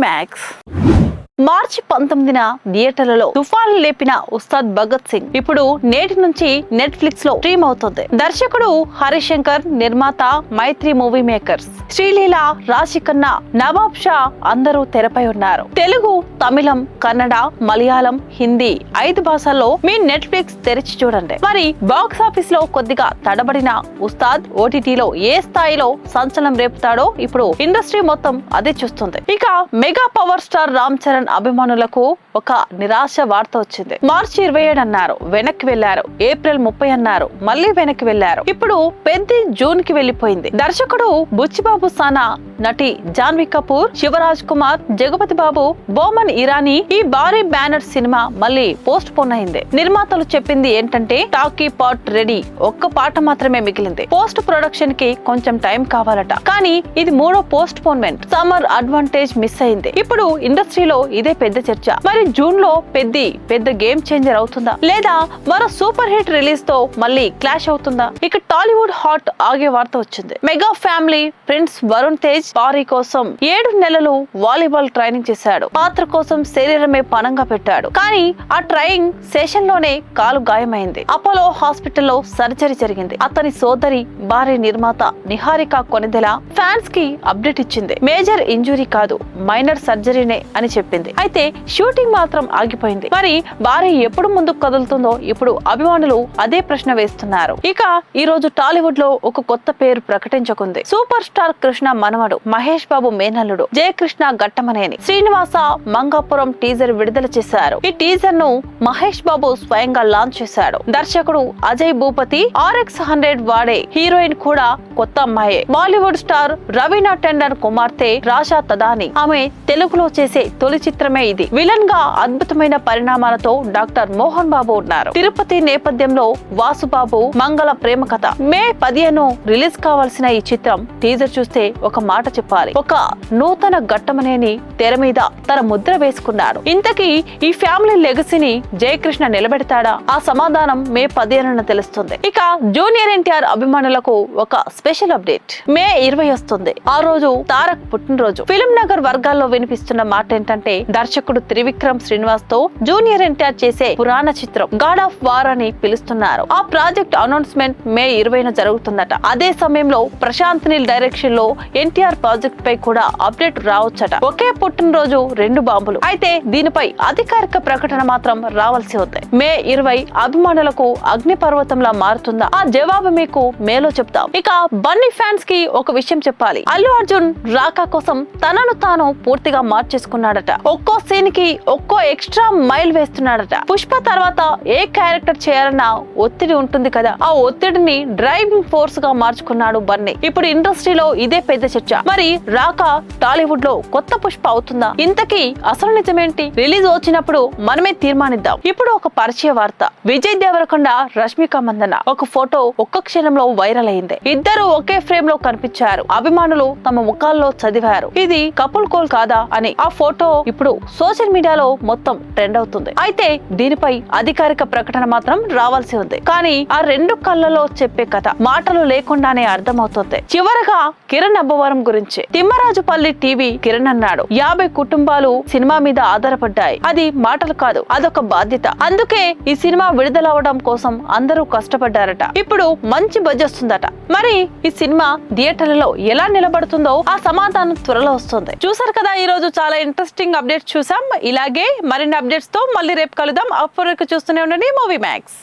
Max. మార్చి 19న థియేటర్లలో తుఫాన్ లేపిన ఉస్తాద్ భగత్ సింగ్ ఇప్పుడు నేటి నుంచి నెట్ఫ్లిక్స్ లో స్ట్రీమ్ అవుతుంది. దర్శకుడు హరిశంకర్, నిర్మాత మైత్రి మూవీ మేకర్స్, శ్రీలీల, రాశిఖన్నా, నవాబ్ షా అందరూ తెరపై ఉన్నారు. తెలుగు, తమిళం, కన్నడ, మలయాళం, హిందీ 5 భాషల్లో మీ నెట్ఫ్లిక్స్ తెరిచి చూడండి. మరి బాక్స్ ఆఫీస్ లో కొద్దిగా తడబడిన ఉస్తాద్ ఓటీటీలో ఏ స్థాయిలో సంచలనం రేపుతాడో ఇప్పుడు ఇండస్ట్రీ మొత్తం అదే చూస్తుంది. ఇక mega power star Ram Charan అభిమానులకు ఒక నిరాశ వార్త వచ్చింది. మార్చి 27 అన్నారు, వెనక్కి వెళ్లారు. ఏప్రిల్ 30 అన్నారు, మళ్లీ వెనక్కి వెళ్లారు. ఇప్పుడు పెద్ద జూన్ కి వెళ్లిపోయింది. దర్శకుడు బుచ్చిబాబు సానా, నటి జాన్వీ కపూర్, శివరాజ్ కుమార్, జగపతి బాబు, బోమన్ ఇరానీ ఈ భారీ బ్యానర్ సినిమా మళ్లీ పోస్ట్ పోన్ అయింది. నిర్మాతలు చెప్పింది ఏంటంటే టాకీ పార్ట్ రెడీ, ఒక్క పాట మాత్రమే మిగిలింది. పోస్ట్ ప్రొడక్షన్ కి కొంచెం టైం కావాలట. కానీ ఇది 3వ పోస్ట్ పోన్మెంట్. సమ్మర్ అడ్వాంటేజ్ మిస్ అయింది. ఇప్పుడు ఇండస్ట్రీలో ఇదే పెద్ద చర్చ. మరి జూన్ లో పెద్ద గేమ్ చేంజర్ అవుతుందా, లేదా మరో సూపర్ హిట్ రిలీజ్ తో మళ్ళీ క్లాష్ అవుతుందా? ఇక టాలీవుడ్ హాట్ ఆగే వార్త వచ్చింది. Mega family prince Varun Tej భారీ కోసం 7 నెలలు వాలీబాల్ ట్రైనింగ్ చేశాడు. పాత్ర కోసం శరీరమే పణంగా పెట్టాడు. కానీ ఆ ట్రైనింగ్ సెషన్ లోనే కాలు గాయమైంది. అపోలో హాస్పిటల్లో సర్జరీ జరిగింది. అతని సోదరి, భారీ నిర్మాత నిహారిక కొనిదెల ఫ్యాన్స్ కి అప్డేట్ ఇచ్చింది. మేజర్ ఇంజురీ కాదు, మైనర్ సర్జరీనే అని చెప్పింది. అయితే షూటింగ్ మాత్రం ఆగిపోయింది. మరి భార్య ఎప్పుడు ముందుకు కదులుతుందో ఇప్పుడు అభిమానులు అదే ప్రశ్న వేస్తున్నారు. ఇక ఈ రోజు టాలీవుడ్ లో ఒక కొత్త పేరు ప్రకటించుకుంది. సూపర్ స్టార్ కృష్ణ మనవడు మహేష్ బాబు మేనల్లుడు జయకృష్ణ ఘట్టమనేని శ్రీనివాస మంగాపురం టీజర్ విడుదల చేశారు. ఈ టీజర్ ను మహేష్ బాబు స్వయంగా లాంచ్ చేశాడు. దర్శకుడు అజయ్ భూపతి RX100 వాడే హీరోయిన్ కూడా కొత్త అమ్మాయే. బాలీవుడ్ స్టార్ రవీనా టెండన్ కుమార్తె రాషా తదాని. ఆమె తెలుగులో చేసే తొలి చిత్రమే ఇది. విలన్ గా అద్భుతమైన పరిణామాలతో డాక్టర్ మోహన్ బాబు ఉన్నారు. తిరుపతి నేపథ్యంలో వాసుబాబు మంగళ ప్రేమ కథ. మే 15 రిలీజ్ కావాల్సిన ఈ చిత్రం టీజర్ చూస్తే ఒక మాట చెప్పాలి. ఒక నూతన ఘట్టమనేని తెర మీద తన ముద్ర వేసుకున్నాడు. ఇంతకీ ఈ ఫ్యామిలీ లెగసీని జయకృష్ణ నిలబెడతాడా? ఆ సమాధానం మే 15న తెలుస్తుంది. ఇక జూనియర్ ఎన్టీఆర్ అభిమానులకు ఒక స్పెషల్ అప్డేట్. మే 20 వస్తుంది. ఆ రోజు తారక్ పుట్టినరోజు. ఫిలిం నగర్ వర్గాల్లో వినిపిస్తున్న మాట ఏంటంటే దర్శకుడు త్రివిక్రమ్ శ్రీనివాస్ తో జూనియర్ ఎన్టీఆర్ చేసే పురాణ చిత్రం గాడ్ ఆఫ్ వార్ అని పిలుస్తున్నారు. ఆ ప్రాజెక్ట్ అనౌన్స్మెంట్ మే 20న జరుగుతుందట. అదే సమయంలో ప్రశాంత్ నీల్ డైరెక్షన్ లో ఎన్టీఆర్ ప్రాజెక్ట్ పై కూడా అప్డేట్ రావచ్చట. ఒకే పుట్టినరోజు 2 బాంబులు. అయితే దీనిపై అధికారిక ప్రకటన మాత్రం రావాల్సి ఉంది. మే 20 అభిమానులకు అగ్ని పర్వతంలా మారుతుందా? ఆ జవాబు మీకు మేలో చెప్తాం. ఇక బన్నీ ఫ్యాన్స్ కి ఒక విషయం చెప్పాలి. అల్లు అర్జున్ రాకా కోసం తనను తాను పూర్తిగా మార్చేసుకున్నాడట. ఒక్కో సీన్ కి ఒక్కో ఎక్స్ట్రా మైల్ వేస్తున్నాడట. పుష్ప తర్వాత ఏ క్యారెక్టర్ చేయాలన్న ఒత్తిడి ఉంటుంది కదా, ఆ ఒత్తిడిని డ్రైవింగ్ ఫోర్స్ గా మార్చుకున్నాడు బన్నీ. ఇప్పుడు ఇండస్ట్రీలో ఇదే పెద్ద చర్చ. మరి రాకా టాలీవుడ్ లో కొత్త పుష్ప అవుతుందా? ఇంతకీ అసలు నిజమేంటి? రిలీజ్ వచ్చినప్పుడు మనమే తీర్మానిద్దాం. ఇప్పుడు ఒక పరిచయ వార్త. విజయ్ దేవరకొండ, రష్మిక మందన ఒక ఫోటో ఒక్క క్షణంలో వైరల్ అయింది. ఇద్దరు ఒకే ఫ్రేమ్ లో కనిపించారు. అభిమానులు తమ ముఖాల్లో చదివారు, ఇది కపుల్ కోల్ కాదా అని. ఆ ఫోటో ఇప్పుడు సోషల్ మీడియాలో మొత్తం ట్రెండ్ అవుతుంది. అయితే దీనిపై అధికారిక ప్రకటన మాత్రం రావాల్సి ఉంది. కానీ ఆ 2 కళ్ళలో చెప్పే కథ మాటలు లేకుండానే అర్థమవుతుంది. చివరగా కిరణ్ అబ్బవరం గురించి. తిమ్మరాజుపల్లి టీవీ కిరణ్ అన్నాడు, 50 కుటుంబాలు సినిమా మీద ఆధారపడ్డాయి. అది మాటలు కాదు, అదొక బాధ్యత. అందుకే ఈ సినిమా విడుదలవడం కోసం అందరూ కష్టపడ్డారట. ఇప్పుడు మంచి బజ్ వస్తుందట. మరి ఈ సినిమా థియేటర్లలో ఎలా నిలబడుతుందో ఆ సమాధానం త్వరలో వస్తుంది. చూసారు కదా, ఈ రోజు చాలా ఇంట్రెస్టింగ్ అప్డేట్స్ చూసాం. ఇలాగే మరిన్ని అప్డేట్స్ తో మళ్ళీ రేపు కలుద్దాం. అప్పటివరకు చూస్తూనే ఉండండి మూవీ మ్యాక్స్.